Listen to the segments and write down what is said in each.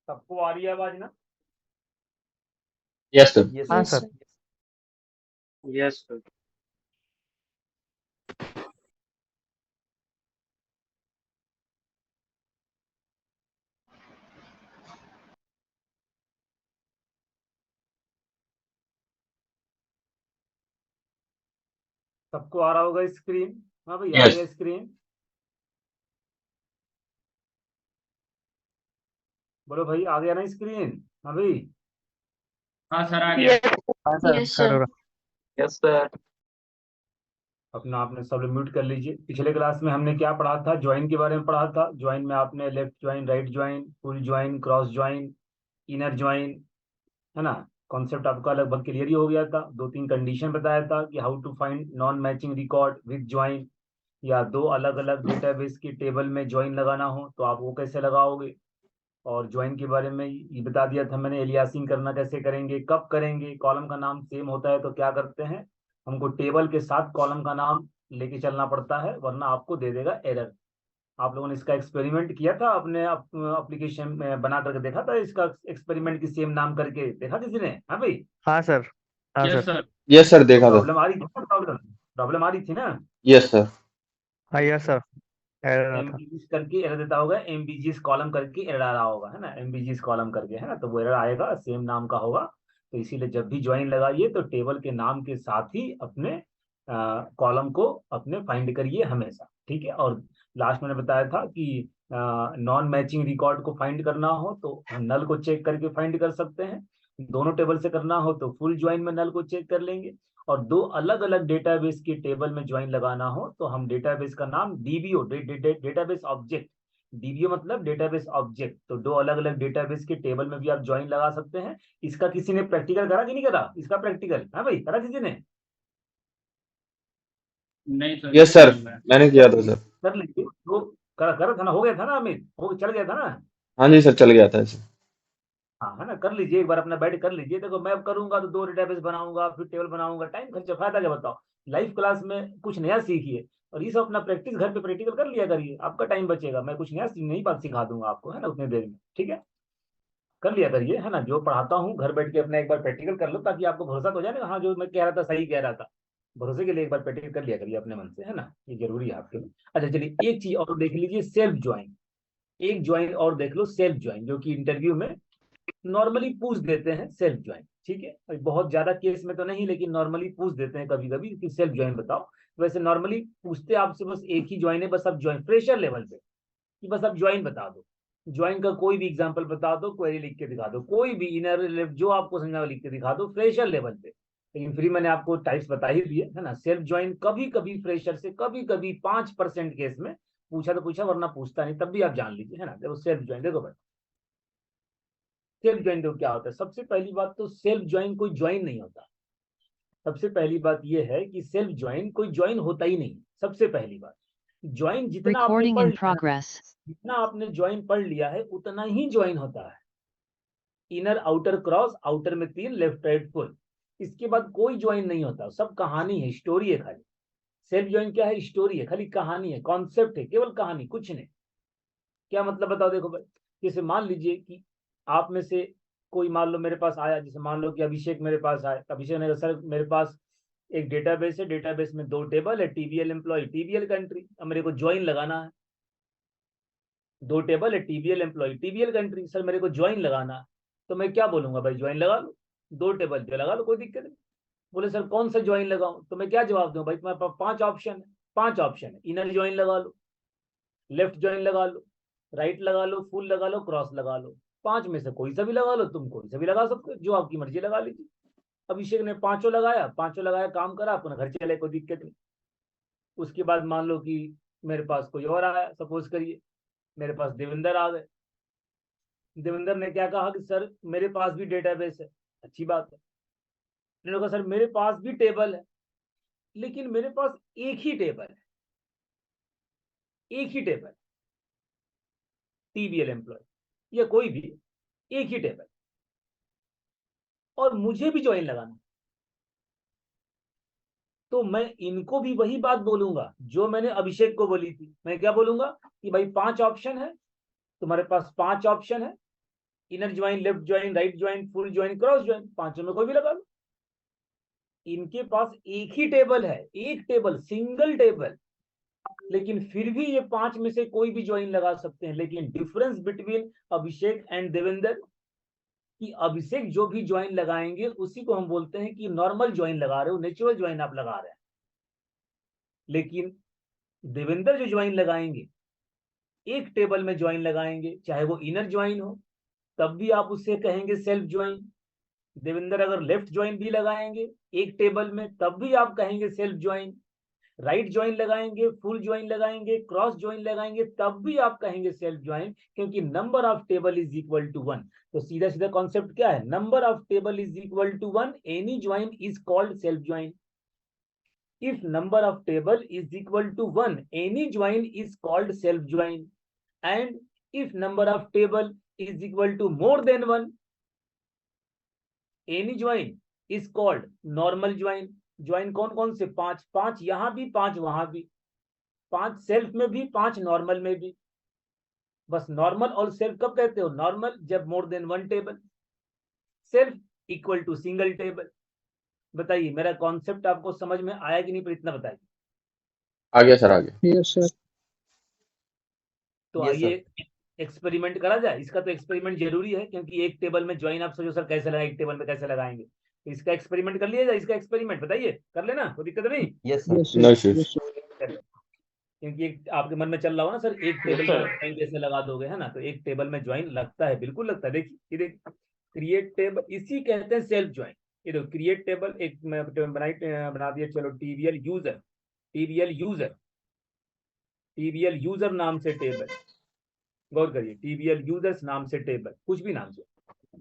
सबको आ रही है आवाज ना? Yes sir. यस हाँ सर। सर। Yes sir. सबको आ रहा होगा स्क्रीन? हाँ भाई, आ यस। गया स्क्रीन। बोलो भाई, आ गया ना स्क्रीन? हाँ भाई। हाँ सर, आ गया। हाँ sir. Yes sir. Yes sir. अपना आपने सब लोग म्यूट कर लीजिए। पिछले क्लास में हमने क्या पढ़ा था? ज्वाइन के बारे में पढ़ा था। ज्वाइन में आपने left join, right join, full join, cross join, inner join, है ना? कॉन्सेप्ट आपका लगभग क्लियर ही हो गया था। दो तीन कंडीशन बताया था कि how to find non matching record with join, या दो अलग अलग डेटाबेस की टेबल में ज्वाइन लगाना हो तो आप वो कैसे लगाओगे। और ज्वाइन के बारे में ये बता दिया था मैंने, एलियासिंग करना कैसे करेंगे, कब करेंगे, कॉलम का नाम सेम होता है तो क्या करते हैं, हमको टेबल के साथ कॉलम का नाम लेके चलना पड़ता है वरना आपको दे देगा एरर। आप लोगों ने इसका एक्सपेरिमेंट किया था अपने एप्लीकेशन में, बना करके देखा था इसका एक्सपेरिमेंट की सेम नाम करके देखा किसी ने? हाँ भाई। हाँ सर। हाँ yes sir. Sir. Yes sir, तो देखा था। प्रॉब्लम आ रही थी ना? प्रॉब्लम प्रॉब्लम आ रही थी ना? Yes sir. हाँ यस सर। एरर रहा था। एमबीजीज करके एरर देता होगा, एमबीजीज कॉलम करके एरर आ रहा होगा, है ना? एमबीजीज कॉलम करके, है ना? तो वो एरर आएगा, सेम नाम का होगा। तो इसीलिए जब भी ज्वाइन लगाइए तो टेबल के नाम के साथ ही अपने कॉलम को अपने फाइंड करिए हमेशा, ठीक है? और लास्ट मैंने बताया था कि नॉन मैचिंग रिकॉर्ड को फाइंड करना हो तो नल को चेक करके फाइंड कर सकते हैं। दोनों टेबल से करना हो तो फुल ज्वाइन में नल को चेक कर लेंगे। और दो अलग अलग डेटाबेस की टेबल में ज्वाइन लगाना हो तो हम डेटाबेस का नाम डीबीओ, डेटाबेस ऑब्जेक्ट, डीबीओ मतलब डेटाबेस ऑब्जेक्ट। तो दो अलग अलग डेटाबेस के टेबल में भी आप ज्वाइन लगा सकते हैं। इसका किसी ने प्रैक्टिकल करा कि नहीं करा? इसका प्रैक्टिकल, हाँ भाई, करा किसी ने? नहीं सर, यस सर, नहीं हुआ है। मैंने किया था सर। कर लीजिए तो। करा करा था ना? हो गया था ना अमित? हो चल गया था ना? हाँ जी सर, चल गया था ऐसे। हाँ, है ना? कर लीजिए एक बार, अपना बैठ कर लीजिए। देखो मैं करूंगा तो दो डेटाबेस बनाऊंगा, फिर टेबल बनाऊंगा, टाइम खर्चा, फायदा क्या बताओ? लाइव क्लास में कुछ नया सीखिए। और ये सब अपना प्रैक्टिस घर पे प्रैक्टिकल कर लिया करिए, आपका टाइम बचेगा। मैं कुछ नया नई बात सिखा दूंगा आपको, है ना, उतनी देर में, ठीक है? कर लिया करिए, है ना? जो पढ़ाता हूँ घर बैठ के अपना एक बार प्रैक्टिकल कर लो ताकि आपको भरोसा तो हो जाए ना, हाँ जो मैं कह रहा था सही कह रहा था। भरोसे के लिए एक बार प्रैक्टिकल कर लिया करिए अपने मन से, है ना? ये जरूरी है आपके लिए। अच्छा चलिए, एक चीज और देख लीजिए, सेल्फ ज्वाइन। एक ज्वाइन और देख लो, सेल्फ ज्वाइन, जो कि इंटरव्यू में नॉर्मली पूछ देते हैं, सेल्फ ज्वाइन, ठीक है? बहुत ज्यादा केस में तो नहीं, लेकिन नॉर्मली पूछ देते हैं कभी कभी कि सेल्फ ज्वाइन बताओ। वैसे नॉर्मली पूछते आपसे बस एक ही ज्वाइन है, बस आप ज्वाइन फ्रेशर लेवल पे, कि बस आप ज्वाइन बता दो। ज्वाइन का कोई भी एग्जांपल बता दो, क्वेरी लिख के दिखा दो, कोई भी इनर जो आपको समझा लिख के दिखा दो, फ्रेशर लेवल पे। लेकिन फ्री मैंने आपको टाइप्स बता ही दिए, है ना? सेल्फ ज्वाइन कभी कभी फ्रेशर से, कभी कभी 5% केस में पूछा तो पूछा, वरना पूछता नहीं, तब भी आप जान लीजिए, है ना? देखो सेल्फ ज्वाइन, देखो भाई, सेल्फ ज्वाइन देखो क्या होता है। सबसे पहली बात तो सेल्फ ज्वाइन कोई ज्वाइन नहीं होता। सबसे पहली बात यह है कि सेल्फ ज्वाइन कोई ज्वाइन होता ही नहीं। सबसे पहली बात, ज्वाइन जितना आपने Recording पढ़ in लिया, progress. जितना आपने ज्वाइन पढ़ लिया है उतना ही ज्वाइन होता है। इनर, आउटर, क्रॉस, आउटर में 3, लेफ्ट राइट फुल। इसके बाद कोई ज्वाइन नहीं होता, सब कहानी है, स्टोरी है खाली। सेल्फ ज्वाइन क्या है? स्टोरी है, खाली कहानी है, कॉन्सेप्ट है, केवल कहानी, कुछ नहीं। क्या मतलब बताओ? देखो भाई, जैसे मान लीजिए कि आप में से कोई, मान लो मेरे पास आया, जैसे मान लो कि अभिषेक मेरे पास आया, अभिषेक ने कहा सर मेरे पास एक डेटाबेस है, डेटाबेस में दो टेबल है, टीबीएल एम्प्लॉय, टीबीएल कंट्री। अब मेरे को ज्वाइन लगाना है। दो टेबल है, टीबीएल एम्प्लॉय, टीबीएल कंट्री, सर मेरे को ज्वाइन लगाना है। तो मैं क्या बोलूंगा भाई? ज्वाइन लगा लो, दो टेबल पे लगा लो, कोई दिक्कत नहीं। बोले सर कौन सा ज्वाइन लगाऊं? तो मैं क्या जवाब दूं भाई? तुम्हारे पास 5 ऑप्शन है, 5 ऑप्शन है। इनर ज्वाइन लगा लो, लेफ्ट ज्वाइन लगा लो, राइट लगा लो, फुल लगा लो, क्रॉस लगा लो। 5 में से कोई सा भी लगा लो, तुम कोई सा भी लगा सकते हो, जो आपकी मर्जी लगा लीजिए। अभिषेक ने पांचों लगाया, पांचों लगाया, काम करा, अपना घर चले, कोई दिक्कत नहीं। उसके बाद मान लो कि मेरे पास कोई और आया, सपोज करिए मेरे पास देवेंद्र आ गए। देवेंद्र ने क्या कहा कि सर मेरे पास भी डेटाबेस है। अच्छी बात है। उन्होंने कहा सर मेरे पास भी टेबल है, लेकिन मेरे पास एक ही टेबल है, एक ही टेबल, टीबीएल एम्प्लॉय या कोई भी, एक ही टेबल, और मुझे भी ज्वाइन लगाना। तो मैं इनको भी वही बात बोलूंगा जो मैंने अभिषेक को बोली थी। मैं क्या बोलूंगा कि भाई 5 ऑप्शन है, तुम्हारे पास 5 ऑप्शन है, inner join, left join, right join, full join, cross join, पांचों में कोई भी लगा लो। इनके पास एक ही टेबल है, एक टेबल, सिंगल टेबल, लेकिन फिर भी ये पांच में से कोई भी ज्वाइन लगा सकते हैं। लेकिन difference between Abhishek and Devendra कि अभिषेक जो भी ज्वाइन लगाएंगे उसी को हम बोलते हैं कि नॉर्मल ज्वाइन लगा रहे हो, नेचुरल ज्वाइन आप लगा रहे हैं। लेकिन देवेंद्र जो ज्वाइन लगाएंगे, एक टेबल में ज्वाइन लगाएंगे, चाहे वो इनर ज्वाइन हो तब भी आप उससे कहेंगे सेल्फ ज्वाइन। देवेंद्र अगर लेफ्ट ज्वाइन भी लगाएंगे एक टेबल में तब भी आप कहेंगे सेल्फ ज्वाइन। राइट ज्वाइन लगाएंगे, फुल ज्वाइन लगाएंगे, क्रॉस ज्वाइन लगाएंगे तब भी आप कहेंगे सेल्फ ज्वाइन, क्योंकि number of table is equal to 1। तो सीधा सीधा कॉन्सेप्ट क्या है, number of table is equal to 1, any join is called self join. If number of table is equal to 1, any join is called self join. And if number of table is equal to more than 1, any join is called normal join. Join कौन कौन से, पांच, पांच यहां भी, पांच वहां भी, पांच सेल्फ में भी, पांच नॉर्मल में भी। बस नॉर्मल और सेल्फ कब कहते हो, नॉर्मल जब more than 1 table, self equal to single table. बताइए मेरा कॉन्सेप्ट आपको समझ में आया कि नहीं, पर इतना बताइए। आ गया सर, आ गया। Yes sir. तो आइए एक्सपेरिमेंट करा जाए। इसका तो एक्सपेरिमेंट जरूरी है, क्योंकि एक टेबल में ज्वाइन आप सोचो सर कैसे लगाएंगे, एक टेबल में कैसे लगाएंगे। तो इसका एक्सपेरिमेंट कर लिया जाए, इसका एक्सपेरिमेंट बताइए, कर लेना, कोई दिक्कत नहीं। Yes no issues. क्योंकि एक आपके मन में चल रहा हो ना सर, एक टेबल में ज्वाइन कैसे लगा दोगे, है ना। तो एक टेबल में ज्वाइन लगता है, बिल्कुल लगता है। देखिए ये क्रिएट टेबल, इसी कहते हैं सेल्फ ज्वाइन। ये देखो क्रिएट टेबल, एक बना दिया, चलो टीवीएल यूजर, टीवीएल यूजर, टीवीएल यूजर नाम से टेबल, गौर करिए, टीवीएल यूजर्स नाम से टेबल, कुछ भी नाम से।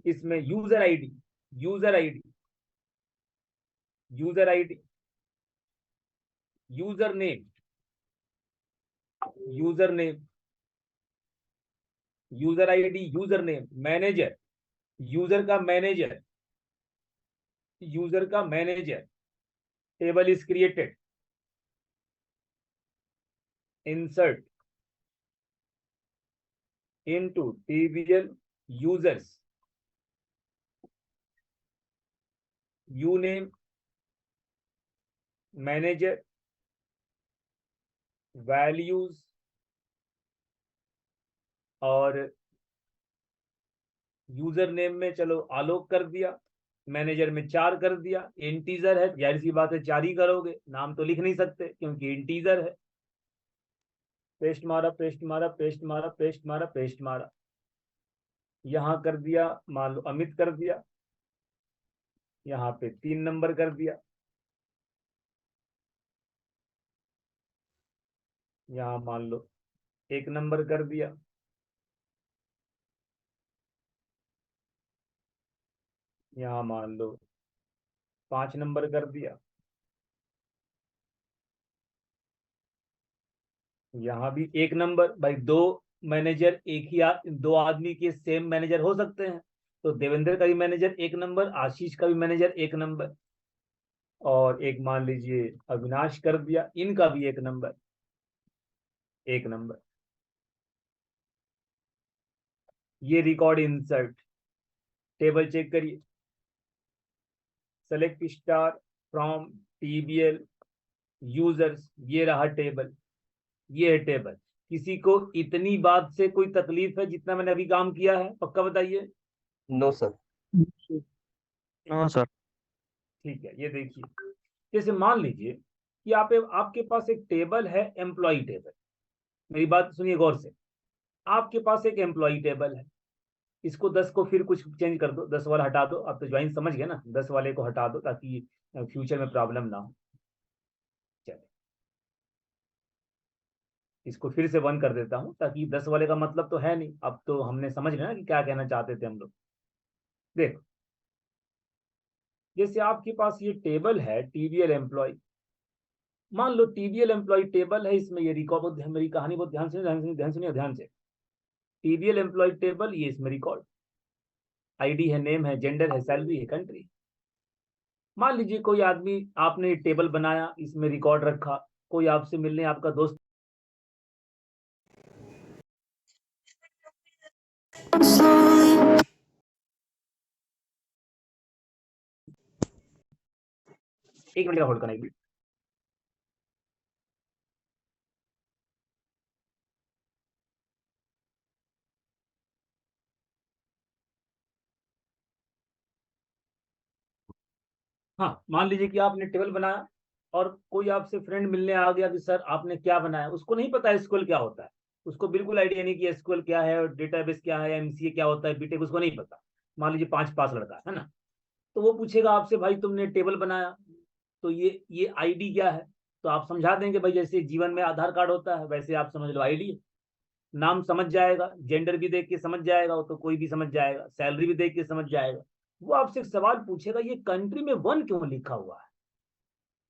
इसमें user ID, user ID, user ID, user name, user name, user ID, user name, manager, user का मैनेजर, यूजर का manager, table is created, insert into TVL users, uname, manager, values, और यूजर नेम में चलो आलोक कर दिया, manager में 4 कर दिया, इंटीजर है, जाहिर सी बात है 4 ही करोगे, नाम तो लिख नहीं सकते क्योंकि इंटीजर है। पेस्ट मारा, पेस्ट मारा, पेस्ट मारा, पेस्ट मारा, पेस्ट मारा, यहां कर दिया, मान लो अमित कर दिया, यहाँ पे 3 नंबर कर दिया, यहाँ मान लो 1 नंबर कर दिया, यहाँ मान लो 5 नंबर कर दिया, यहाँ भी 1 नंबर। भाई 2 मैनेजर एक ही दो आदमी के सेम मैनेजर हो सकते हैं, तो देवेंद्र का भी मैनेजर 1 नंबर, आशीष का भी मैनेजर 1 नंबर, और एक मान लीजिए अविनाश कर दिया, इनका भी 1 नंबर, 1 नंबर। ये रिकॉर्ड इंसर्ट, टेबल चेक करिए, सेलेक्ट स्टार फ्रॉम टीबीएल यूजर्स, ये रहा टेबल, ये है टेबल। किसी को इतनी बात से कोई तकलीफ है जितना मैंने अभी काम किया है, पक्का बताइए। No sir. No sir. ठीक है, ये देखिए, जैसे मान लीजिए कि आपके पास एक टेबल है, एम्प्लॉय टेबल। मेरी बात सुनिए गौर से, आपके पास एक एम्प्लॉय टेबल है, इसको 10 को फिर कुछ चेंज कर दो, 10 वाला हटा दो, आप तो ज्वाइन समझ गए ना, 10 वाले को हटा दो ताकि फ्यूचर में प्रॉब्लम ना हो। चलिए इसको फिर से 1 कर देता हूं, ताकि 10 वाले का मतलब तो है नहीं, अब तो हमने समझ लिया ना कि क्या कहना चाहते थे हम लोग। देखो जैसे आपके पास ये टेबल है टीवीएल एम्प्लॉय, मान लो टीवीएल एम्प्लॉय टेबल है, इसमें ये रिकॉर्ड, मेरी कहानी बहुत ध्यान सुनिए ध्यान से। टीवीएल एम्प्लॉय टेबल, ये इसमें रिकॉर्ड, आईडी है, नेम है, जेंडर है, सैलरी है, कंट्री। मान लीजिए कोई आदमी, आपने टेबल बनाया, इसमें रिकॉर्ड रखा, कोई आपसे मिलने आपका दोस्त slowly एक मिनट का होल्ड करना, एक मिनट। हाँ, मान लीजिए कि आपने टेबल बनाया और कोई आपसे फ्रेंड मिलने आ गया कि सर आपने क्या बनाया, उसको नहीं पता एसक्यूएल क्या होता है, उसको बिल्कुल आइडिया नहीं कि एसक्यूएल क्या है, डेटाबेस क्या है, एमसीए क्या होता है, बीटेक, उसको नहीं पता। मान लीजिए 5 पास लड़का है ना, तो वो पूछेगा आपसे, भाई तुमने टेबल बनाया तो ये आईडी क्या है, तो आप समझा देंगे भाई जैसे जीवन में आधार कार्ड होता है वैसे आप समझ लो आईडी है। नाम समझ जाएगा, जेंडर भी देख के समझ जाएगा, वो तो कोई भी समझ जाएगा, सैलरी भी देख के समझ जाएगा। वो आपसे एक सवाल पूछेगा, ये कंट्री में 1 क्यों लिखा हुआ है,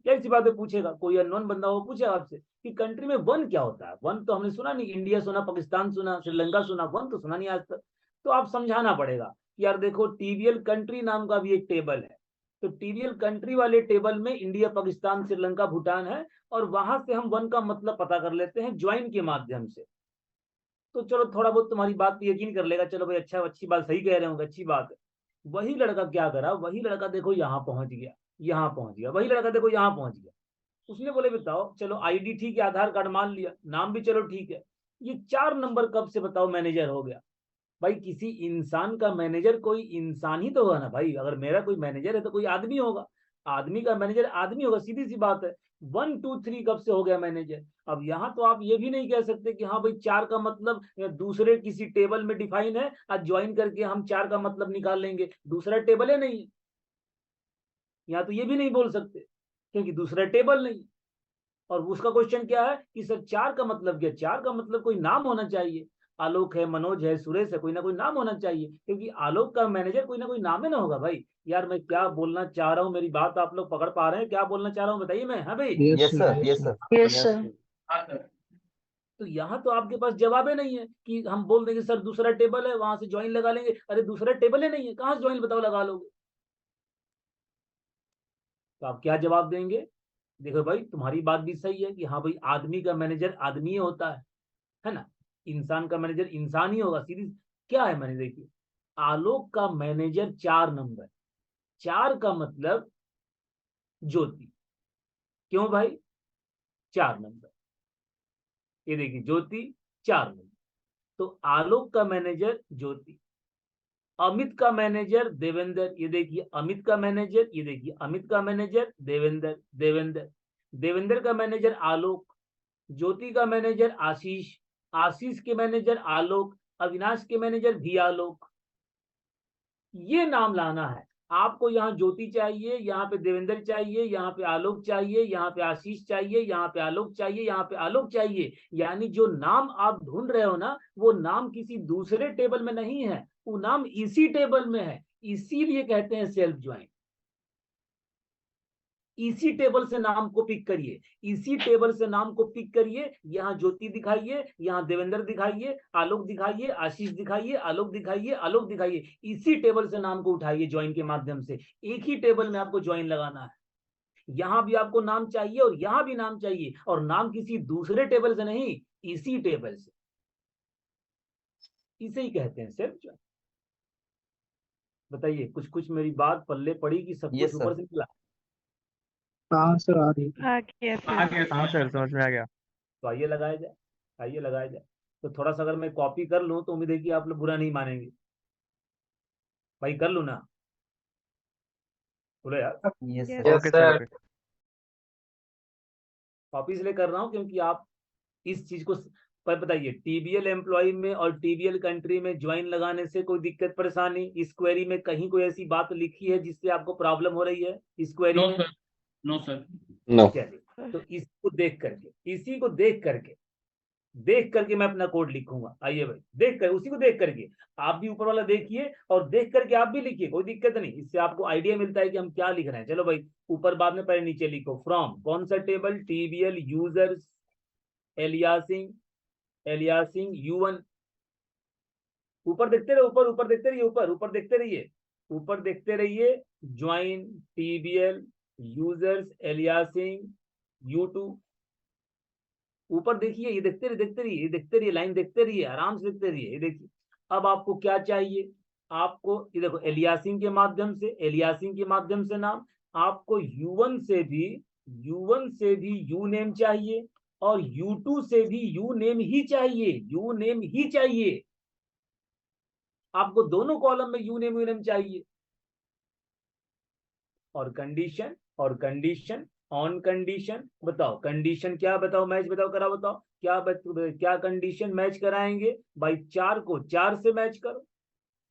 कैसी बातें पूछेगा, कोई अननोन बंदा हो पूछेगा आपसे कि कंट्री में 1 क्या होता है। 1 तो हमने सुना नहीं, इंडिया सुना, पाकिस्तान सुना, श्रीलंका सुना, 1 तो सुना नहीं आज तक। तो आप समझाना पड़ेगा कि यार देखो टीवीएल कंट्री नाम का भी एक टेबल है, तो टीवीएल कंट्री वाले टेबल में इंडिया, पाकिस्तान, श्रीलंका, भूटान है, और वहां से हम 1 का मतलब पता कर लेते हैं ज्वाइन के माध्यम से। तो चलो थोड़ा बहुत तुम्हारी बात पे यकीन कर लेगा, चलो भाई अच्छा, अच्छी बात, सही कह रहे होंगे, अच्छी बात है। वही लड़का क्या करा, वही लड़का देखो यहाँ पहुंच गया, यहाँ पहुंच गया, वही लड़का देखो यहाँ पहुंच गया। उसने बोले बताओ, चलो आईडी ठीक है, आधार कार्ड मान लिया, नाम भी चलो ठीक है, ये 4 नंबर कब से बताओ मैनेजर हो गया। भाई किसी इंसान का मैनेजर कोई इंसान ही तो होगा ना भाई, अगर मेरा कोई मैनेजर है तो कोई आदमी होगा, आदमी का मैनेजर आदमी होगा, सीधी सी बात है। 1 2 3 कब से हो गया मैनेजर। अब यहाँ तो आप ये भी नहीं कह सकते कि हाँ भाई 4 का मतलब दूसरे किसी टेबल में डिफाइन है, आज ज्वाइन करके हम 4 का मतलब निकाल लेंगे, दूसरा टेबल है नहीं, यहाँ तो ये भी नहीं बोल सकते क्योंकि दूसरा टेबल नहीं। और उसका क्वेश्चन क्या है कि सर 4 का मतलब क्या, 4 का मतलब कोई नाम होना चाहिए, आलोक है, मनोज है, सुरेश है, कोई ना कोई नाम होना चाहिए, क्योंकि आलोक का मैनेजर कोई ना कोई नाम है ना होगा भाई। यार मैं क्या बोलना चाह रहा हूँ, मेरी बात आप लोग पकड़ पा रहे हैं, क्या बोलना चाह रहा हूँ बताइए मैं, हाँ भाई। Yes sir, yes sir, yes sir. हाँ सर। तो यहाँ तो आपके पास जवाब ही नहीं है कि हम बोल देंगे सर दूसरा टेबल है वहां से ज्वाइन लगा लेंगे, अरे दूसरा टेबल ही नहीं है, कहाँ से ज्वाइन बताओ लगा लोगे। तो आप क्या जवाब देंगे। देखो भाई तुम्हारी बात भी सही है कि हाँ भाई आदमी का मैनेजर आदमी ही होता है ना, इंसान का मैनेजर इंसान ही होगा, सीधी क्या है मैंने देखिए, आलोक का मैनेजर 4 नंबर, 4 का मतलब ज्योति, क्यों भाई 4 नंबर, ये देखिए ज्योति 4 नंबर, तो आलोक का मैनेजर ज्योति। अमित का मैनेजर देवेंद्र, ये देखिए अमित का मैनेजर, ये देखिए अमित का मैनेजर देवेंद्र, देवेंद्र, देवेंद्र का मैनेजर आलोक, ज्योति का मैनेजर आशीष, आशीष के मैनेजर आलोक, अविनाश के मैनेजर भी आलोक। ये नाम लाना है आपको, यहाँ ज्योति चाहिए, यहाँ पे देवेंद्र चाहिए, यहाँ पे आलोक चाहिए, यहाँ पे आशीष चाहिए, यहाँ पे आलोक चाहिए, यहाँ पे आलोक चाहिए। यानी जो नाम आप ढूंढ रहे हो ना, वो नाम किसी दूसरे टेबल में नहीं है, वो नाम इसी टेबल में है, इसीलिए कहते हैं सेल्फ ज्वाइन। इसी टेबल से नाम को पिक करिए, इसी टेबल से नाम को पिक करिए, यहाँ ज्योति दिखाइए, यहाँ देवेंद्र दिखाइए, आलोक दिखाइए, आशीष दिखाइए, आलोक दिखाइए, आलोक दिखाइए, इसी टेबल से नाम को उठाइए ज्वाइन के माध्यम से। एक ही टेबल में आपको ज्वाइन लगाना है, यहाँ भी आपको नाम चाहिए और यहाँ भी नाम चाहिए, और नाम किसी दूसरे टेबल से नहीं, इसी टेबल से, इसे ही कहते हैं सेल्फ ज्वाइन। बताइए कुछ कुछ मेरी बात पल्ले पड़ी कि सब Yes, कुछ ऊपर sir. से निकला। हाँ सर आ रही है। हाँ सर, समझ में आ गया। तो आइए लगाया जाए, आइए लगाया जाए। तो थोड़ा सा अगर मैं कॉपी कर लूं तो उम्मीद है कि आप लोग बुरा नहीं मानेंगे। भाई कर लूं ना, बोलो यार। Yes, sir. Yes okay sir. Sir. Copy इसलिए कर रहा हूं क्योंकि आप इस चीज को पर बताइए, टीबीएल एम्प्लॉय में और टीबीएल कंट्री में ज्वाइन लगाने से कोई दिक्कत परेशानी, इस क्वेरी में कहीं कोई ऐसी बात लिखी है जिससे आपको प्रॉब्लम हो रही है इस क्वेरी नो में। Sir, no sir. No. चलिए, तो इसको देख करके, इसी को देख करके मैं अपना कोड लिखूंगा। आइए भाई देख कर, उसी को देख करके आप भी ऊपर वाला देखिए और देख करके आप भी लिखिए, कोई दिक्कत नहीं, इससे आपको आइडिया मिलता है कि हम क्या लिख रहे हैं। चलो भाई ऊपर बाद में, पहले नीचे लिखो, फ्रॉम कौन सा table, TBL users aliasing, aliasing U1। ऊपर देखते रहिए, ऊपर ऊपर देखते रहिए, ऊपर ऊपर देखते रहिए, ऊपर देखते रहिए, ज्वाइन टीबीएल यूजर्स एलियासिंग U2। ऊपर देखिए, ये देखते रहिए, देखते रहिए, ये देखते रहिए, लाइन देखते रहिए, आराम से देखते रहिए। ये देखिए अब आपको क्या चाहिए, आपको ये देखो एलियासिंग के माध्यम से, एलियासिंग के माध्यम से नाम, आपको U1 से भी यू नेम चाहिए और U2 से भी यू नेम ही चाहिए। आपको दोनों कॉलम में यू नेम चाहिए। और कंडीशन ऑन कंडीशन बताओ, कंडीशन क्या बताओ, मैच बताओ, करा बताओ क्या कंडीशन मैच कराएंगे भाई? 4 को 4 से मैच करो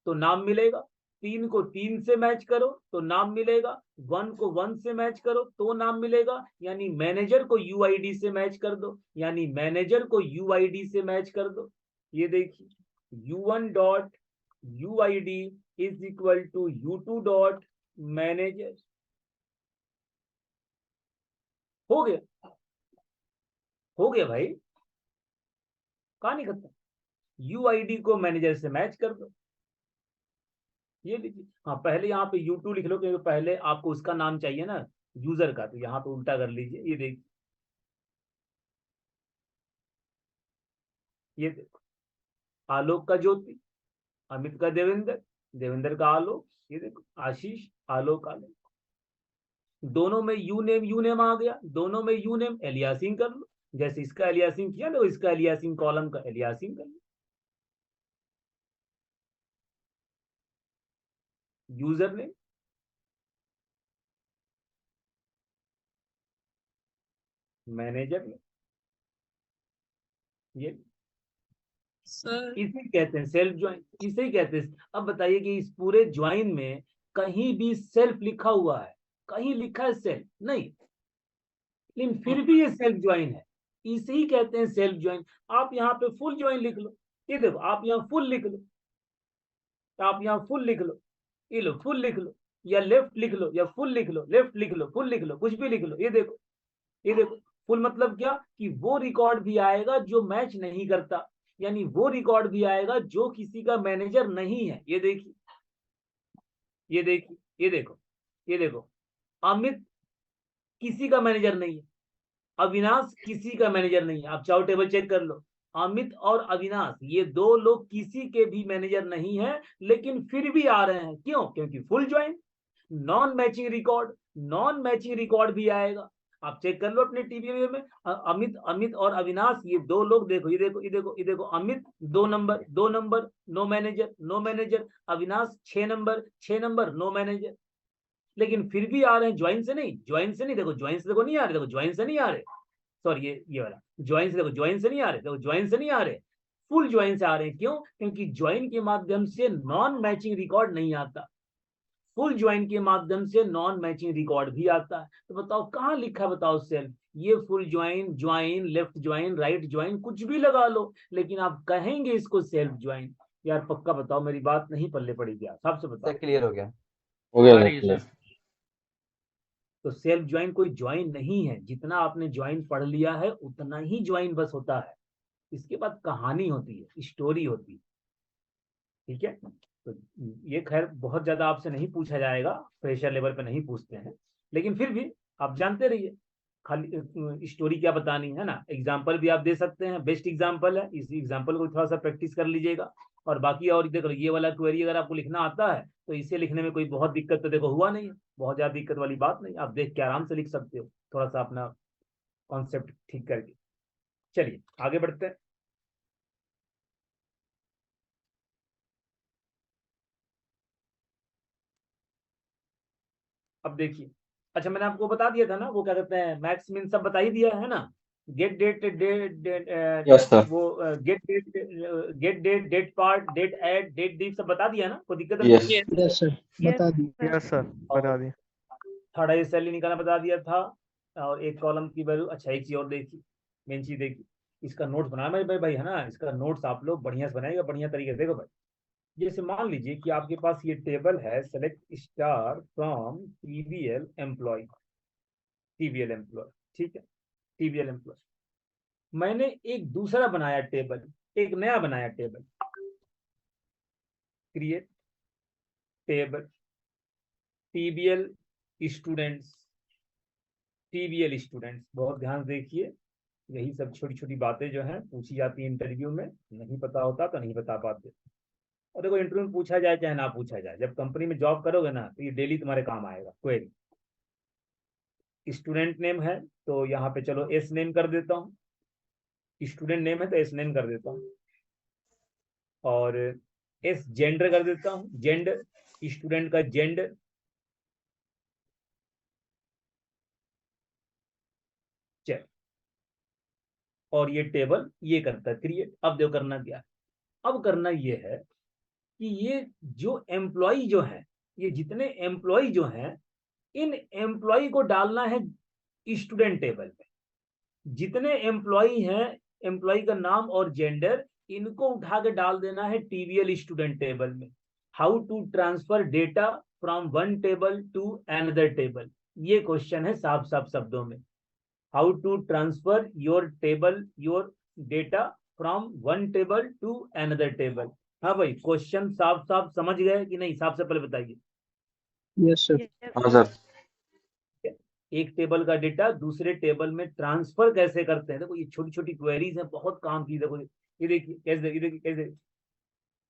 तो नाम मिलेगा, 3 को 3 से मैच करो तो नाम मिलेगा, 1 को 1 से मैच करो तो नाम मिलेगा। यानी मैनेजर को यूआईडी से मैच कर दो, ये देखिए U1 dot UID is equal to U2 dot manager. हो गया भाई, कहानी खत्म। यूआईडी को मैनेजर से मैच कर दो, ये लीजिए। हाँ, पहले यहाँ पे U2 लिख लो क्योंकि पहले आपको उसका नाम चाहिए ना, यूजर का, तो यहाँ पे उल्टा कर लीजिए। ये देखिए, ये देखो, आलोक का ज्योति, अमित का देवेंद्र, देवेंद्र का आलोक, ये देखो आशीष, आलोक दोनों में यू नेम आ गया, दोनों में यू नेम एलियासिंग कर लो, जैसे इसका एलियासिंग किया ना, इसका एलियासिंग, कॉलम का एलियासिंग कर लो। यूजर नेम, मैनेजर नेम, ये सर इसे कहते हैं सेल्फ ज्वाइन, इसे ही कहते हैं। अब बताइए कि इस पूरे ज्वाइन में कहीं भी सेल्फ लिखा हुआ है? कहीं लिखा है सेल्फ? नहीं, लेकिन फिर भी ये सेल्फ ज्वाइन है, इसे ही कहते हैं सेल्फ ज्वाइन। आप यहाँ पे फुल ज्वाइन लिख लो, ये देखो, आप यहाँ फुल लिख लो, ये लो फुल लिख लो, या लेफ्ट लिख लो, या फुल लिख लो, लेफ्ट लिख लो, फुल लिख लो, कुछ भी लिख लो। ये देखो, फुल मतलब क्या कि वो रिकॉर्ड भी आएगा जो मैच नहीं करता, यानी वो रिकॉर्ड भी आएगा जो किसी का मैनेजर नहीं है। ये देखिए, ये देखो, अमित किसी का मैनेजर नहीं है, अविनाश किसी का मैनेजर नहीं है। आप चाहो टेबल चेक कर लो, अमित और अविनाश ये दो लोग किसी के भी मैनेजर नहीं है, लेकिन फिर भी आ रहे हैं। क्यों? क्योंकि full join. Non matching record भी आएगा। आप चेक कर लो अपने टीवी में, अमित और अविनाश ये दो लोग, देखो, ये देखो, Amit 2 number no manager, Avinash 6 number no manager, लेकिन फिर भी आ रहे हैं ज्वाइन से नहीं, देखो ज्वाइन से देखो नहीं आ रहे, देखो ज्वाइन से नहीं आ रहे, सॉरी ये वाला ज्वाइन से, देखो ज्वाइन से नहीं आ रहे, देखो ज्वाइन से नहीं आ रहे, फुल ज्वाइन से आ रहे हैं। क्यों? क्योंकि ज्वाइन के माध्यम से नॉन मैचिंग रिकॉर्ड नहीं आता, फुल ज्वाइन के माध्यम से नॉन मैचिंग रिकॉर्ड भी आता है। तो बताओ कहां लिखा, बताओ सेल्फ? ये full join, left join, right join, कुछ भी लगा लो, लेकिन आप कहेंगे इसको सेल्फ ज्वाइन। यार पक्का बताओ, मेरी बात नहीं पल्ले पड़ी क्या? सबसे बताओ। क्लियर हो गया। हो गया आ रही है सर। सर। तो सेल्फ ज्वाइन कोई ज्वाइन नहीं है, जितना आपने ज्वाइन पढ़ लिया है उतना ही ज्वाइन बस होता है। इसके बाद कहानी होती है, स्टोरी होती है, ठीक है। तो ये खैर बहुत ज्यादा आपसे नहीं पूछा जाएगा, प्रेशर लेवल पे नहीं पूछते हैं, लेकिन फिर भी आप जानते रहिए खाली स्टोरी क्या बतानी है ना। एग्जाम्पल भी आप दे सकते हैं, बेस्ट एग्जाम्पल है, इस एग्जाम्पल को थोड़ा सा प्रैक्टिस कर लीजिएगा। और बाकी और देखो, ये वाला क्वेरी अगर आपको लिखना आता है तो इसे लिखने में कोई बहुत दिक्कत तो देखो हुआ नहीं है, बहुत ज्यादा दिक्कत वाली बात नहीं, आप देख के आराम से लिख सकते हो, थोड़ा सा अपना कॉन्सेप्ट ठीक करके। चलिए आगे बढ़ते हैं। अब देखिए, अच्छा मैंने आपको बता दिया था ना, वो क्या कहते हैं, मैक्स मिन सब बता ही दिया है ना। Get yes sir. वो get date part, date add, date diff सब बता दिया ना, कोई दिक्कत यस। नहीं? यस सर, बता दी। यस सर, बता दी। थर्ड आई सैलरी निकालना बता दिया था, और एक कॉलम की वैल्यू। अच्छा एक चीज और देखिए, मेन चीज देखिए, इसका नोट्स बनाया भाई है ना, इसका नोट्स आप लोग बढ़िया से बनाएगा, बढ़िया तरीके से। देखो भाई, जैसे मान लीजिए कि आपके पास ये टेबल है, select star from TBL employ, ठीक है, टीबीएल एम्प्लॉय। मैंने एक दूसरा बनाया टेबल, एक नया बनाया टेबल, क्रिएट टेबल टीबीएल स्टूडेंट्स, बहुत ध्यान से देखिए, यही सब छोटी छोटी बातें जो हैं पूछी जाती है इंटरव्यू में, नहीं पता होता तो नहीं बता पाते। और देखो, इंटरव्यू में पूछा जाए चाहे ना पूछा जाए, जब कंपनी में जॉब करोगे ना तो ये डेली तुम्हारे काम आएगा क्वेरी। स्टूडेंट नेम है तो यहाँ पे चलो एस नेम कर देता हूँ, स्टूडेंट नेम है तो एस नेम कर देता हूँ, और एस जेंडर कर देता हूँ, जेंडर स्टूडेंट का जेंडर, चेक, और ये टेबल ये करता है क्रिएट। अब देखो करना क्या है, अब करना ये है कि ये जो एम्प्लॉय जो है, ये जितने एम्प्लॉय जो हैं, इन एम्प्लॉय को डालना है स्टूडेंट टेबल में। जितने एम्प्लॉय हैं, एम्प्लॉय का नाम और जेंडर, इनको उठा के डाल देना है टीवीएल स्टूडेंट टेबल में। How to transfer data from one table to another table, ये क्वेश्चन है साफ साफ शब्दों में। How to transfer your table, your data from one table to another table. हाँ भाई, क्वेश्चन साफ साफ समझ गए कि नहीं, साफ से पहले बताइए। Yes sir. हाँ सर। एक टेबल का डेटा दूसरे टेबल में ट्रांसफर कैसे करते हैं, देखो ये छोटी छोटी क्वेरीज हैं, बहुत काम की। देखो ये देखिए कैसे, ये देखिए कैसे,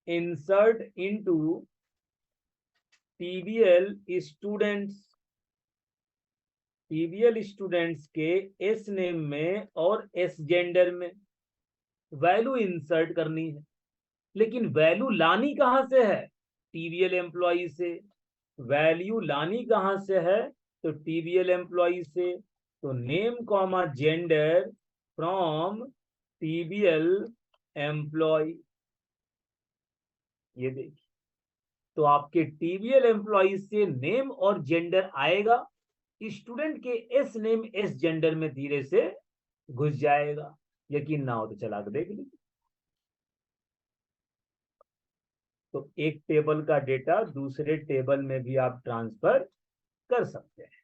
इंसर्ट इनटू टीबीएल स्टूडेंट्स, टीबीएल स्टूडेंट्स के एस नेम में और एस जेंडर में वैल्यू इंसर्ट करनी है। लेकिन वैल्यू लानी कहां से है, टीबीएल एम्प्लॉय से। वैल्यू लानी कहां से है, तो टीबीएल एम्प्लॉय से। तो name comma gender from TBL employ, ये देखिए। तो आपके टीबीएल एम्प्लॉय से नेम और जेंडर आएगा, स्टूडेंट के एस नेम एस जेंडर में धीरे से घुस जाएगा। यकीन ना हो तो चला के देख लीजिए। तो एक टेबल का डेटा दूसरे टेबल में भी आप ट्रांसफर कर सकते हैं।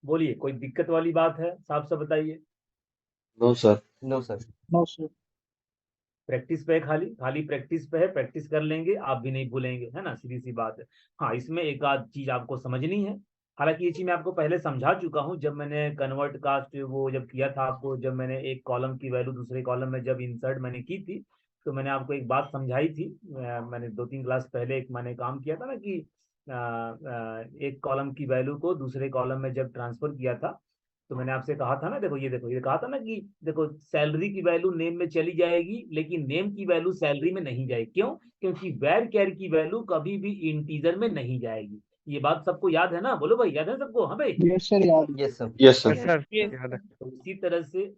बोलिए, कोई दिक्कत वाली बात है, साफ साफ बताइए। No sir. No sir. No sir. Practice पे है, खाली खाली प्रैक्टिस पे है, प्रैक्टिस कर लेंगे आप भी नहीं भूलेंगे, है ना, सीधी सी बात है। हाँ, इसमें एक आध चीज आपको समझनी है। हालांकि ये चीज मैं आपको पहले समझा चुका हूँ, जब मैंने कन्वर्ट कास्ट वो जब किया था आपको, जब मैंने एक कॉलम की वैल्यू दूसरे कॉलम में जब इंसर्ट मैंने की थी, तो मैंने आपको एक बात समझाई थी। मैंने 2-3 क्लास पहले एक मैंने काम किया था ना कि एक कॉलम की वैल्यू को दूसरे कॉलम में जब ट्रांसफर किया था, तो मैंने आपसे कहा था ना, देखो ये देखो, ये कहा था ना कि देखो सैलरी की वैल्यू नेम में चली जाएगी, लेकिन नेम की वैल्यू सैलरी में नहीं जाएगी। क्यों? क्योंकि वेर केयर की वैल्यू कभी भी इंटीजर में नहीं जाएगी। ये बात सबको याद है ना, बोलो भाई, याद है सबको? हाँ भाई, यस सर, याद। Yes sir. Yes yes sir. Sir, याद है। तो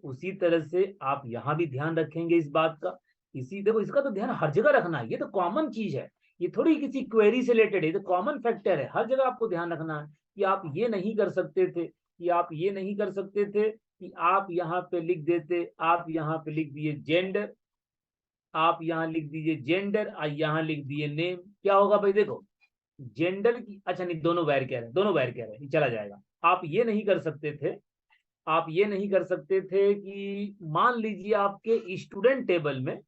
उसी तरह से आप यहाँ भी ध्यान रखेंगे इस बात का। इसी देखो, इसका तो ध्यान हर जगह रखना है, ये तो कॉमन चीज है, ये थोड़ी किसी क्वेरी से रिलेटेड है, ये तो कॉमन फैक्टर है, हर जगह आपको ध्यान रखना है कि आप ये नहीं कर सकते थे, कि आप ये नहीं कर सकते थे कि आप यहाँ पे लिख देते, आप यहाँ पे लिख दिए जेंडर, आप यहाँ लिख दीजिए जेंडर और यहाँ लिख दिए नेम। क्या होगा भाई, देखो जेंडर की, अच्छा नहीं, दोनों वैर कह रहे हैं, दोनों वैर कह रहे हैं, चला जाएगा। आप ये नहीं कर सकते थे, आप ये नहीं कर सकते थे कि मान लीजिए आपके स्टूडेंट टेबल में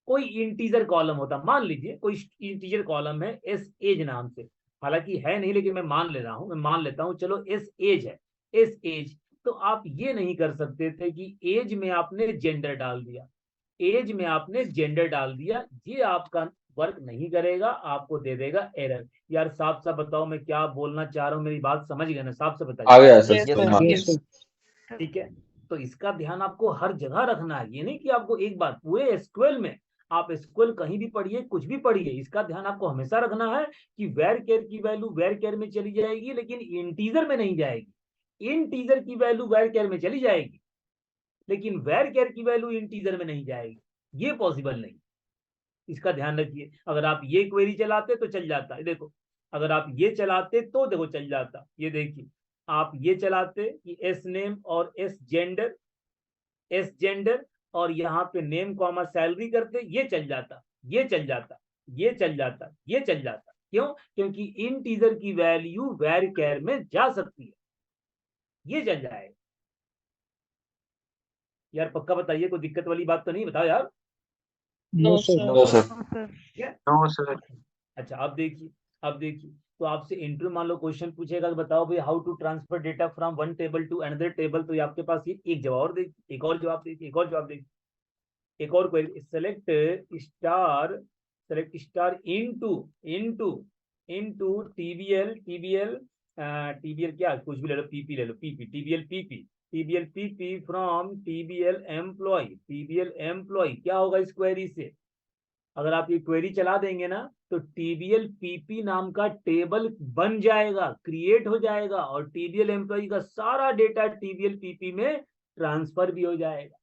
कोई इंटीजर कॉलम होता, मान लीजिए कोई इंटीजर कॉलम है एस एज नाम से, हालांकि है नहीं लेकिन मैं मान ले रहा हूं, मैं मान लेता हूं, चलो एस एज है, एस एज। तो आप ये नहीं कर सकते थे कि एज में आपने जेंडर डाल दिया, एज में आपने जेंडर डाल दिया, ये आपका वर्क नहीं करेगा, आपको दे देगा एरर। यार साफ साफ बताओ मैं क्या बोलना चाह रहा हूँ, मेरी बात समझ गए ना, साफ से आ बताइए। गया सर। Yes, हाँ। sir. Yes sir. ठीक है, तो इसका ध्यान आपको हर जगह रखना है। ये नहीं कि आपको एक बात, पूरे एसक्यूएल में आप एसक्यूएल कहीं भी पढ़िए, कुछ भी पढ़िए, इसका ध्यान आपको हमेशा रखना है कि वेर केयर की वैल्यू वेर केयर में चली जाएगी, लेकिन इंटीजर में नहीं जाएगी। इंटीजर की वैल्यू वेर केयर में चली जाएगी, लेकिन वेर केयर की वैल्यू इंटीजर में नहीं जाएगी, ये पॉसिबल नहीं। इसका ध्यान रखिए। अगर आप ये क्वेरी चलाते तो चल जाता, देखो अगर आप ये चलाते तो देखो चल जाता, ये देखिए आप ये चलाते कि एस नेम और एस जेंडर, एस जेंडर और यहाँ पे नेम कॉमा सैलरी करते, ये चल जाता, ये चल जाता, ये चल जाता, ये चल जाता। क्यों? क्योंकि इंटीजर की वैल्यू वेर केयर में जा सकती है, ये चल जाएगा। यार पक्का बताइए, कोई दिक्कत वाली बात तो नहीं, बताओ यार। No sir. No sir. No sir. अच्छा अब देखिए, अब देखिए, तो आपसे इंटरव्यू मान लो क्वेश्चन पूछेगा कि बताओ भाई how to transfer data from one table to another table, तो ये आपके पास ये एक जवाब और देखिए, एक और जवाब देखिए, एक और जवाब देखिए, एक और query, select star into into into TBL TBL क्या कुछ भी ले लो, पीपी ले लो, PP TBL PP from TBL employ क्या होगा इस क्वेरी से? अगर आप ये क्वेरी चला देंगे ना तो टीबीएल पीपी नाम का टेबल बन जाएगा, क्रिएट हो जाएगा, और टीबीएल एम्प्लॉय का सारा डेटा टीबीएल पीपी में ट्रांसफर भी हो जाएगा।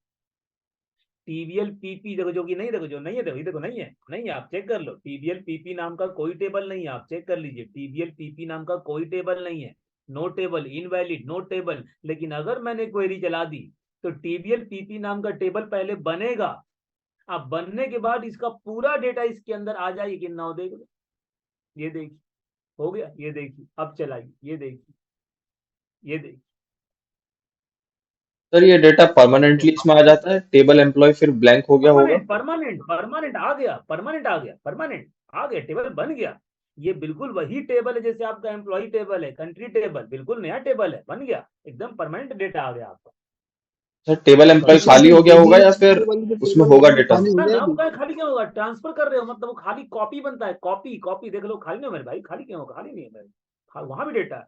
टीबीएल पीपी देखो, जो कि नहीं, देखो जो नहीं है, देखो नहीं है, आप चेक कर लो। टीबीएल पीपी नाम का कोई टेबल नहीं है, आप चेक कर लीजिए। टीबीएल पीपी नाम का कोई टेबल नहीं है, no table, invalid, no table. लेकिन अगर मैंने क्वेरी चला दी तो टीबीएल पीपी नाम का टेबल पहले बनेगा। अब बनने के बाद इसका पूरा डेटा इसके अंदर आ जाएगी कि ना, देख लो, ये देखिए हो गया, ये देखिए अब चलाइए, ये देखिए सर ये डेटा परमानेंटली इसमें आ जाता है, टेबल एम्प्लॉय फिर ब्लैंक हो गया होगा। परमानेंट आ गया, टेबल बन गया। ये बिल्कुल वही टेबल है जैसे आपका एम्प्लॉय टेबल है, कंट्री टेबल, बिल्कुल नया टेबल है, बन गया, एकदम परमानेंट डेटा आ गया आपका। सर टेबल एम्प्लॉय खाली हो गया होगा या फिर उसमें होगा डेटा? खाली क्यों होगा? ट्रांसफर कर रहे हो मतलब वो खाली कॉपी बनता है, कॉपी देख लो, खाली नहीं मेरे भाई, खाली क्यों होगा? खाली नहीं है मेरे, वहां भी डेटा है,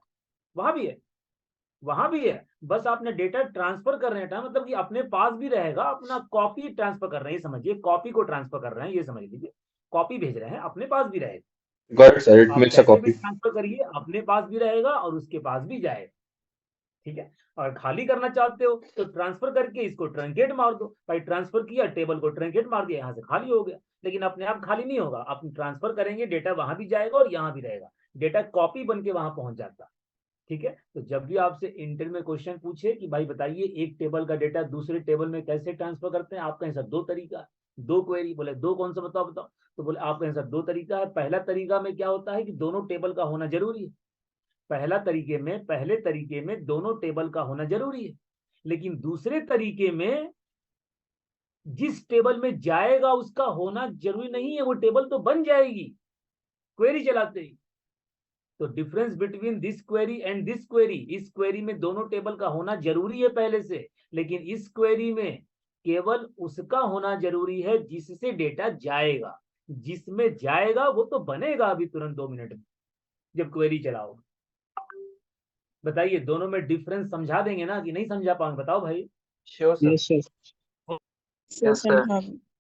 वहां भी है, बस आपने डेटा ट्रांसफर कर रहे हैं, मतलब कि अपने पास भी रहेगा, अपना कॉपी ट्रांसफर कर रहे हैं, समझिए, कॉपी को ट्रांसफर कर रहे हैं, ये समझ लीजिए, कॉपी भेज रहे हैं, अपने पास भी रहेगा। गॉट सर, इट आप मेक्स अ कैसे भी कॉपी। ट्रांसफर करिए, अपने पास भी रहेगा और उसके पास भी जाएगा, ठीक है। और खाली करना चाहते हो तो ट्रांसफर करके इसको ट्रंकेट मार दो भाई, ट्रांसफर किया, टेबल को ट्रंकेट मार दिया, यहाँ से खाली हो गया। लेकिन अपने आप खाली नहीं होगा, आप ट्रांसफर करेंगे, डेटा वहां भी जाएगा और यहाँ भी रहेगा, डेटा कॉपी बन के वहां पहुंच जाता है, ठीक है। तो जब भी आपसे इंटर में क्वेश्चन पूछे कि भाई बताइए एक टेबल का डेटा दूसरे टेबल में कैसे ट्रांसफर करते हैं, आपका आंसर दो तरीका है, दो क्वेरी, बोले दो कौन सा बताओ, तो बोले आपका आंसर दो तरीका है। पहला तरीका में क्या होता है कि दोनों टेबल का होना जरूरी है, पहले तरीके में दोनों टेबल का होना जरूरी है। लेकिन दूसरे तरीके में जिस टेबल में जाएगा उसका होना जरूरी नहीं है, वो टेबल तो बन जाएगी क्वेरी चलाते ही। तो difference between this query and this query, इस क्वेरी में दोनों टेबल का होना जरूरी है पहले से, लेकिन इस क्वेरी में केवल उसका होना जरूरी है जिससे डेटा जाएगा, जिसमें जाएगा वो तो बनेगा अभी तुरंत 2 मिनट में जब क्वेरी चलाओ। बताइए दोनों में डिफरेंस समझा देंगे ना कि नहीं समझा पाऊंगे, बताओ भाई। Sure sir. Yes sir. Yes sir.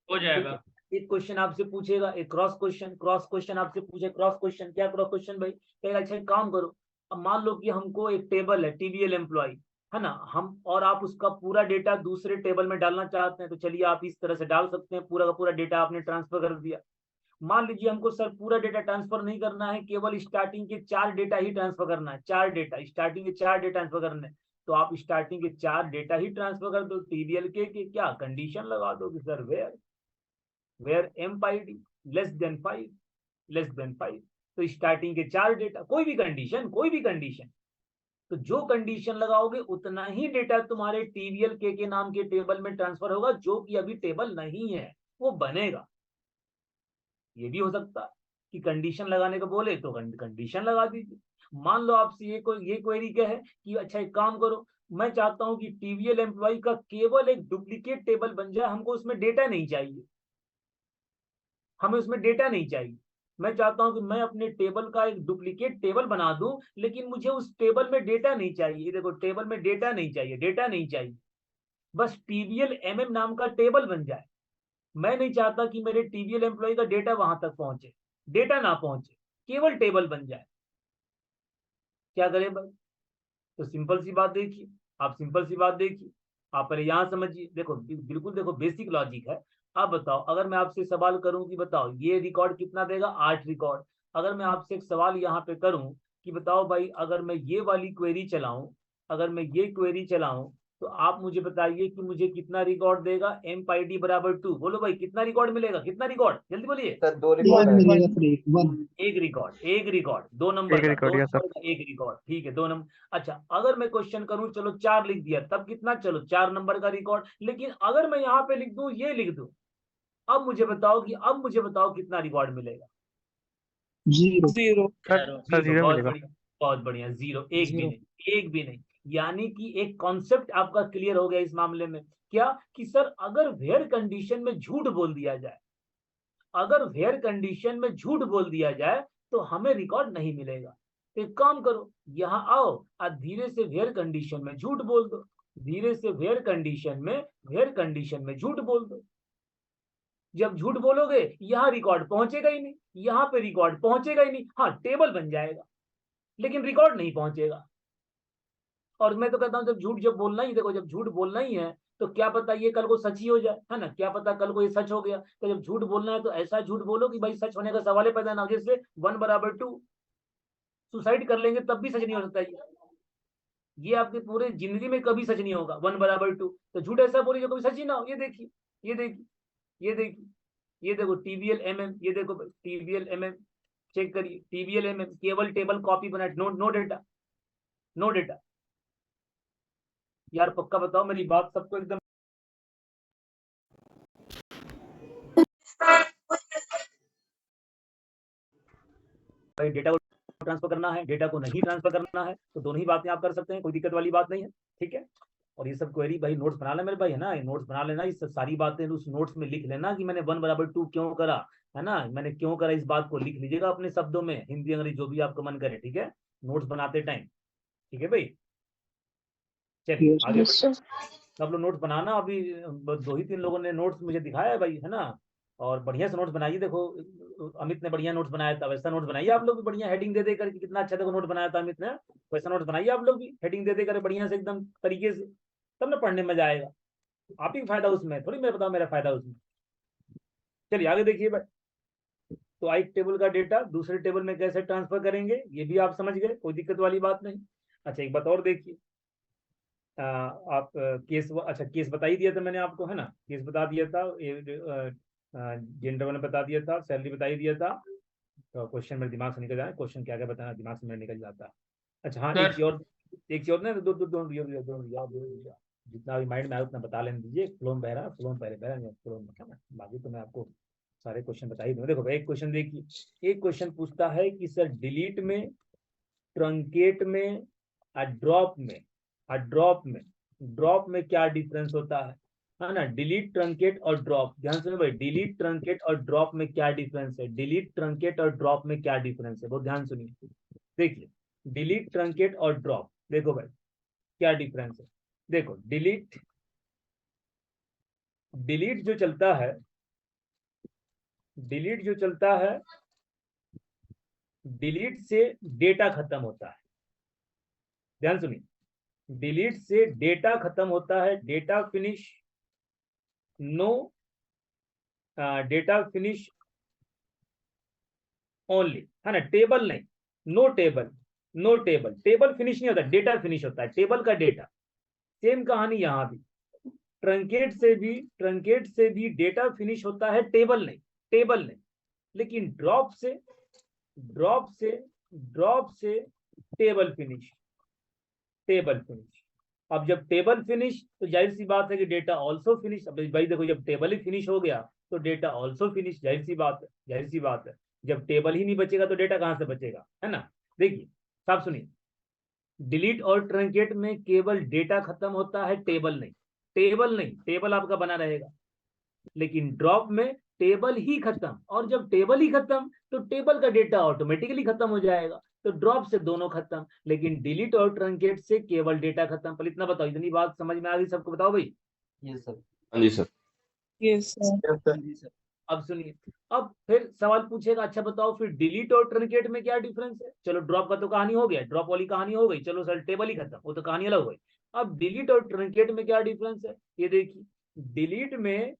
हो जाएगा। एक क्वेश्चन आपसे पूछेगा, एक क्रॉस क्वेश्चन आपसे पूछे, क्रॉस क्वेश्चन क्या, क्रॉस क्वेश्चन भाई कहेगा अच्छा एक काम करो, अब मान लो कि हमको एक टेबल है टीबीएल एम्प्लॉय है ना, हम और आप उसका पूरा डेटा दूसरे टेबल में डालना चाहते हैं, तो चलिए आप इस तरह से डाल सकते हैं, पूरा का पूरा डेटा आपने ट्रांसफर कर दिया। मान लीजिए हमको सर पूरा डेटा ट्रांसफर नहीं करना है, केवल स्टार्टिंग के 4 डेटा ही ट्रांसफर करना है, 4 डेटा, स्टार्टिंग के 4 डेटा ट्रांसफर करने, तो आप स्टार्टिंग के 4 डेटा ही ट्रांसफर कर दो। टीबीएल के क्या कंडीशन लगा दो कि सर वेयर एम्पाईडी लेस देन 5, तो स्टार्टिंग के 4 डेटा, कोई भी कंडीशन, तो जो कंडीशन लगाओगे उतना ही डेटा तुम्हारे टीबीएल के नाम के टेबल में ट्रांसफर होगा, जो कि अभी टेबल नहीं है, वो बनेगा। ये भी हो सकता है कि कंडीशन लगाने को बोले तो कंडीशन लगा दीजिए। मान लो आपसे ये क्वेरी क्या है कि अच्छा एक काम करो, मैं चाहता हूं कि टीबीएल एम्प्लॉय का केवल एक डुप्लीकेट टेबल बन जाए, हमको उसमें डेटा नहीं चाहिए, हमें उसमें डेटा नहीं चाहिए, मैं चाहता हूं कि मैं अपने टेबल का एक डुप्लीकेट टेबल बना दूं, लेकिन मुझे उस टेबल में डेटा नहीं चाहिए। देखो टेबल में डेटा नहीं चाहिए, बस टीबीएल एमएम नाम का टेबल बन जाए। मैं नहीं चाहता कि मेरे टीबीएल एम्प्लॉय का डेटा वहां तक पहुंचे, डेटा ना पहुंचे, केवल टेबल बन जाए। क्या करें भाई? तो सिंपल सी बात देखिए, आप पहले यहां समझिए, देखो बिल्कुल देखो बेसिक लॉजिक है। आप बताओ, अगर मैं आपसे सवाल करूं कि बताओ ये रिकॉर्ड कितना देगा, 8 रिकॉर्ड। अगर मैं आपसे एक सवाल यहाँ पे करूं कि बताओ भाई अगर मैं ये वाली क्वेरी चलाऊं, तो आप मुझे बताइए कि मुझे कितना रिकॉर्ड देगा, एम्पाईडी बराबर 2। बोलो भाई कितना रिकॉर्ड मिलेगा, कितना रिकॉर्ड, जल्दी बोलिए। सर 2 रिकॉर्ड है। मिलेगा फ्री 1। एक रिकॉर्ड 2 नंबर का, एक रिकॉर्ड, ठीक है 2 नंबर। अच्छा अगर मैं क्वेश्चन करूं, चलो 4 लिख दिया, तब कितना, चलो 4 नंबर का रिकॉर्ड। लेकिन अगर मैं यहाँ पे लिख दूं, ये लिख दूं, अब मुझे बताओ कितना रिकॉर्ड मिलेगा। 0। बहुत बढ़िया, 0, एक भी नहीं। यानी कि एक कॉन्सेप्ट आपका क्लियर हो गया इस मामले में, क्या कि सर अगर वेयर कंडीशन में झूठ बोल दिया जाए, तो हमें रिकॉर्ड नहीं मिलेगा। तो एक काम करो, यहाँ आओ और धीरे से वेयर कंडीशन में झूठ बोल दो, धीरे से वेयर कंडीशन में झूठ बोल दो। जब झूठ बोलोगे यहाँ रिकॉर्ड पहुंचेगा ही नहीं, यहाँ पे रिकॉर्ड पहुंचेगा ही नहीं। हाँ टेबल बन जाएगा लेकिन रिकॉर्ड नहीं पहुंचेगा। और मैं तो कहता हूँ जब बोलना ही, देखो जब झूठ बोलना ही है तो क्या पता ये कल को सच ही हो जाए, है ना, क्या पता कल को ये सच हो गया। तो जब झूठ बोलना है तो ऐसा झूठ बोलो कि भाई सच होने का सवाल ही पैदा ना हो। जैसे 1/2, सुसाइड कर लेंगे तब भी सच नहीं हो सकता ये आपके पूरे जिंदगी में कभी सच नहीं होगा 1/2। तो झूठ ऐसा बोलिए जो कभी सच ही ना हो। ये देखिए, ये देखिए, ये देखिए, ये देखो TBL MM, ये देखो TBL MM, चेक करिए TBL MM, केवल टेबल कॉपी बना, नो डेटा, नो डेटा। यार पक्का बताओ मेरी बात सबको एकदम भाई डेटा को ट्रांसफर करना है, डेटा को नहीं ट्रांसफर करना है, तो दोनों ही बातें आप कर सकते हैं, कोई दिक्कत वाली बात नहीं है। ठीक है, और ये सब क्वेरी भाई नोट्स बना लेना मेरे भाई, है ना, ये नोट्स बना लेना, इस सारी बातें उस नोट्स में लिख लेना कि मैंने 1/2 क्यों करा, है ना, मैंने क्यों करा, इस बात को लिख लीजिएगा अपने शब्दों में, हिंदी अंग्रेजी जो भी आपका मन करे। ठीक है, नोट्स बनाते टाइम। ठीक है भाई, चलिए आगे सब लोग नोट्स बनाना। अभी 2 ही 3 लोगों ने नोट्स मुझे दिखाया है भाई, है ना, और बढ़िया से नोट्स बनाइए। देखो अमित ने बढ़िया नोट्स बनाया था, वैसा नोट्स बनाइए आप लोग भी, बढ़िया हेडिंग दे दे करके, कितना अच्छा देखो नोट बनाया था अमित ने, वैसा नोट्स बनाइए आप लोग भी, हेडिंग दे दे कर बढ़िया से एकदम तरीके से, तब ना पढ़ने में मजा आएगा। आप ही फायदा उसमें, थोड़ी मैं बताऊं मेरा फायदा उसमें। चलिए आगे देखिए भाई, तो एक टेबल का डेटा दूसरे टेबल में कैसे ट्रांसफर करेंगे ये भी आप समझ गए, कोई दिक्कत वाली बात नहीं। अच्छा एक बात और देखिए, आप केस, अच्छा केस बता ही दिया था मैंने आपको, है ना, केस बता दिया था, जेंडर मैंने बता दिया था, सैलरी बता ही दिया था। तो क्वेश्चन मेरे दिमाग से निकल जाए, क्वेश्चन क्या क्या बताना दिमाग से मेरे निकल जाता है। अच्छा हाँ एक चीज और ना, जितना भी माइंड में आया उतना बता लेने दीजिए, फ्लो में बह रहा, फ्लो में बह रहा, फ्लो में क्या, बाकी तो मैं आपको सारे क्वेश्चन बता ही दूंगा। देखो एक क्वेश्चन देखिए, एक क्वेश्चन पूछता है कि सर डिलीट में, ट्रंकेट में, ड्रॉप में क्या डिफरेंस होता है ना, डिलीट, ट्रंकेट और ड्रॉप। ध्यान से भाई, डिलीट, ट्रंकेट और ड्रॉप में क्या डिफरेंस है, डिलीट, ट्रंकेट और ड्रॉप में क्या डिफरेंस है, बहुत ध्यान सुनिए। देखिए डिलीट, ट्रंकेट और ड्रॉप, देखो भाई क्या डिफरेंस है। देखो डिलीट, डिलीट जो चलता है, डिलीट जो चलता है, डिलीट से डेटा खत्म होता है। ध्यान सुनिए, डिलीट से डेटा खत्म होता है, data finish, no data finish only, है ना, टेबल नहीं, no table, no table, table finish नहीं होता, डेटा फिनिश होता है, टेबल का डेटा। सेम कहानी यहां भी, ट्रंकेट से भी डेटा फिनिश होता है, टेबल नहीं, टेबल नहीं, लेकिन ड्रॉप से, ड्रॉप से, ड्रॉप से टेबल फिनिश, टेबल फिनिश। अब जब टेबल फिनिश तो जाहिर सी बात है कि डेटा ऑल्सो फिनिश। अब भाई देखो जब टेबल ही फिनिश हो गया तो डेटा ऑल्सो फिनिश, जाहिर सी बात है, जाहिर सी बात है। जब टेबल ही नहीं बचेगा तो डेटा कहां से बचेगा, है ना। देखिए साफ सुनिए, डिलीट और ट्रंकेट में केवल डेटा खत्म होता है, टेबल नहीं, टेबल नहीं, टेबल आपका बना रहेगा। लेकिन ड्रॉप में टेबल ही खत्म, और जब टेबल ही खत्म तो टेबल का डेटा ऑटोमेटिकली खत्म हो जाएगा। तो ड्रॉप से दोनों खत्म, लेकिन डिलीट और ट्रंकेट से केवल डेटा खत्म। पर इतना बताओ, इतनी बात समझ में आ गई सबको, बताओ भाई। ये सर, हाँ जी सर। Yes sir. अब सुनिए, अब फिर सवाल पूछेगा, अच्छा बताओ फिर डिलीट और ट्रंकेट में क्या डिफरेंस है। चलो ड्रॉप का तो कहानी हो गया, ड्रॉप वाली कहानी हो गई, चलो सर टेबल ही खत्म, वो तो कहानी अलग हो गई। अब डिलीट और ट्रंकेट में क्या डिफरेंस है, ये देखिए, डिलीट में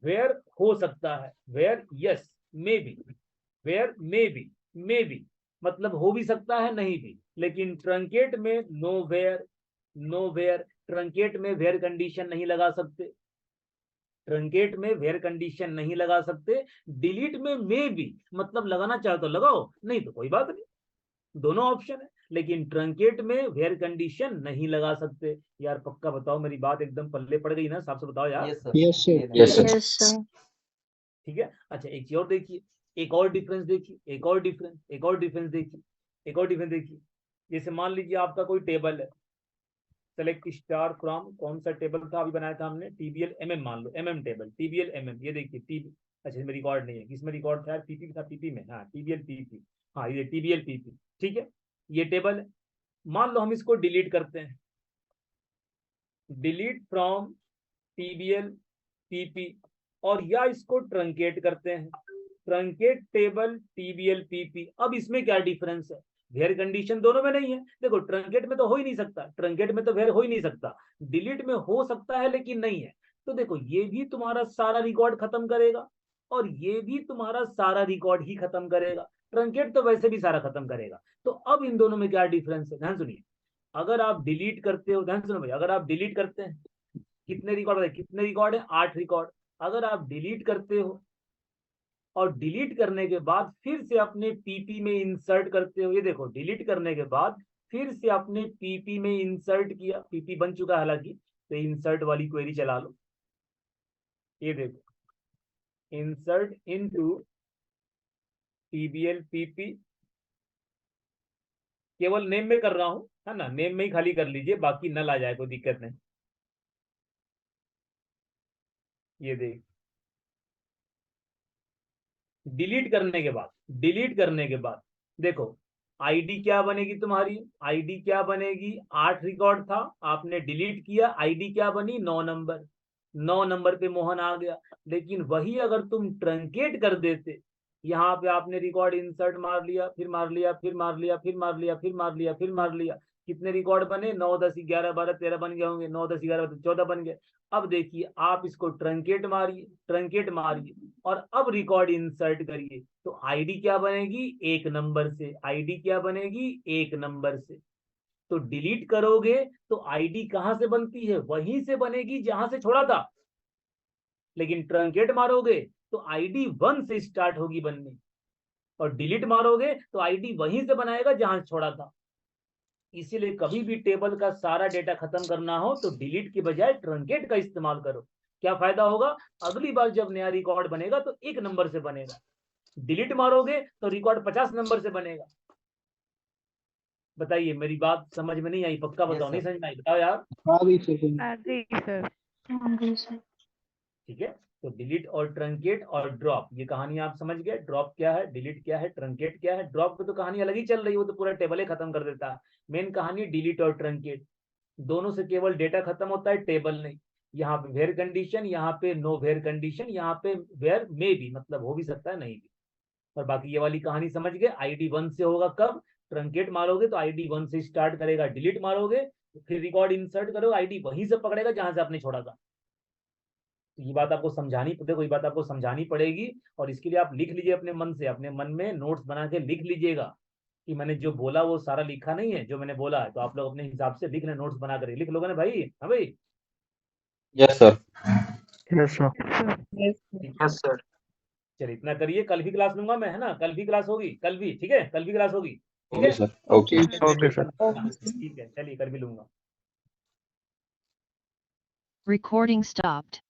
वेयर हो सकता है, where yes, maybe, where maybe मतलब हो भी सकता है नहीं भी, लेकिन ट्रंकेट में no where, no where, truncate में वेयर कंडीशन नहीं लगा सकते, ट्रंकेट में वेयर कंडीशन नहीं लगा सकते। डिलीट में मे बी मतलब लगाना चाहो तो लगाओ, नहीं तो कोई बात नहीं, दोनों ऑप्शन है। लेकिन ट्रंकेट में वेयर कंडीशन नहीं लगा सकते। यार पक्का बताओ मेरी बात एकदम पल्ले पड़ गई ना, साफ से बताओ यार। Yes sir. Yes sir. Yes sir. ठीक है, अच्छा एक चीज और देखिए, एक और डिफरेंस देखिए, एक और डिफरेंस देखिए, एक और डिफरेंस देखिए। जैसे मान लीजिए आपका कोई टेबल है, सेलेक्ट स्टार फ्रॉम, कौन सा टेबल था अभी बनाया था हमने, TBL MM, मान लो MM टेबल, TBL MM, ये देखिए TB, अच्छा इसमें रिकॉर्ड नहीं है, किसमें रिकॉर्ड था, PP था, PP में, हाँ TBL PP, हाँ ये TBL PP, ठीक है। ये टेबल है। मान लो हम इसको डिलीट करते हैं, डिलीट फ्रॉम टीबीएल पीपी, और या इसको ट्रंकेट करते हैं, ट्रंकेट टेबल टीबीएल पीपी। अब इसमें क्या डिफरेंस है? वेयर कंडीशन दोनों में नहीं है। देखो ट्रंकेट में तो हो ही नहीं सकता, ट्रंकेट में तो वेयर हो ही नहीं सकता, डिलीट में हो सकता है लेकिन नहीं है। तो देखो ये भी तुम्हारा सारा रिकॉर्ड खत्म करेगा और ये भी तुम्हारा सारा रिकॉर्ड ही खत्म करेगा। ट्रंकेट तो वैसे भी सारा खत्म करेगा। तो अब इन दोनों में क्या डिफरेंस है, ध्यान सुनिए। अगर आप डिलीट करते हो, ध्यान सुनो भाई, अगर आप डिलीट करते हैं, कितने रिकॉर्ड है, कितने रिकॉर्ड है, 8 रिकॉर्ड। अगर आप डिलीट करते हो और डिलीट करने के बाद फिर से अपने पीपी में इंसर्ट करते हो, ये देखो डिलीट करने के बाद फिर से अपने पीपी में इंसर्ट किया, पीपी बन चुका है हालांकि, तो इंसर्ट वाली क्वेरी चला लो। ये देखो इंसर्ट इनटू टीबीएल पीपी, केवल नेम में कर रहा हूं, है ना, नेम में ही खाली कर लीजिए, बाकी नल आ जाए, कोई दिक्कत नहीं। ये देख डिलीट करने के बाद देखो आईडी क्या बनेगी तुम्हारी, आईडी क्या बनेगी, 8 रिकॉर्ड था, आपने डिलीट किया, आईडी क्या बनी, 9 नंबर। 9 नंबर पे मोहन आ गया। लेकिन वही अगर तुम ट्रंकेट कर देते, यहाँ पे आपने रिकॉर्ड इंसर्ट मार लिया, फिर मार लिया, फिर मार लिया, फिर मार लिया, फिर मार लिया, फिर मार लिया, कितने रिकॉर्ड बने, 9 10 11 12 13 बन गए होंगे, 9 10 11 14 बन गए। अब देखिए आप इसको ट्रंकेट मारिए और अब रिकॉर्ड इंसर्ट करिए, तो आईडी क्या बनेगी, 1 नंबर से, आईडी क्या बनेगी, 1 नंबर से। तो डिलीट करोगे तो आईडी कहां से बनती है, वहीं से बनेगी जहां से छोड़ा था। लेकिन ट्रंकेट मारोगे तो आईडी 1 से स्टार्ट होगी बननी, और डिलीट मारोगे तो आईडी वहीं से बनाएगा जहां से छोड़ा था। इसीलिए कभी भी टेबल का सारा डेटा खत्म करना हो तो डिलीट के बजाय ट्रंकेट का इस्तेमाल करो। क्या फायदा होगा, अगली बार जब नया रिकॉर्ड बनेगा तो 1 नंबर से बनेगा, डिलीट मारोगे तो रिकॉर्ड 50 नंबर से बनेगा। बताइए मेरी बात समझ में नहीं आई, पक्का बताओ, नहीं समझ में आई बताओ यार। ठीक है, तो डिलीट और ट्रंकेट और ड्रॉप, ये कहानी आप समझ गए। ड्रॉप क्या है, डिलीट क्या है, ट्रंकेट क्या है। ड्रॉप की तो कहानी अलग ही चल रही है, वो तो पूरा टेबल ही खत्म कर देता है। मेन कहानी डिलीट और ट्रंकेट, दोनों से केवल डेटा खत्म होता है, टेबल नहीं। यहाँ पे वेयर कंडीशन, यहाँ पे नो वेयर कंडीशन, यहाँ पे वेयर में भी, मतलब हो भी सकता है नहीं भी। और बाकी ये वाली कहानी समझ गए। आईडी 1 से होगा कब, ट्रंकेट मारोगे तो आईडी 1 से स्टार्ट करेगा, डिलीट मारोगे तो फिर रिकॉर्ड इंसर्ट करोगे, आईडी वहीं से पकड़ेगा जहां से आपने छोड़ा था। ये बात आपको समझानी, देखो ये बात आपको समझानी पड़ेगी। और इसके लिए आप लिख लीजिए अपने मन से, अपने मन में नोट्स बना के लिख लीजिएगा कि मैंने जो बोला वो सारा लिखा नहीं है, जो मैंने बोला है तो आप लोग अपने हिसाब से लिख लें, नोट्स बना कर लिख लोगे ना भाई। हाँ भाई, यस सर। Yes sir. चलिए इतना करिए, कल भी क्लास लूंगा मैं, है ना, कल भी क्लास होगी, कल भी, ठीक है, कल भी क्लास होगी, ठीक ओके है, सर, ओके। ठीक है, चलिए कल भी लूंगा। Recording stopped.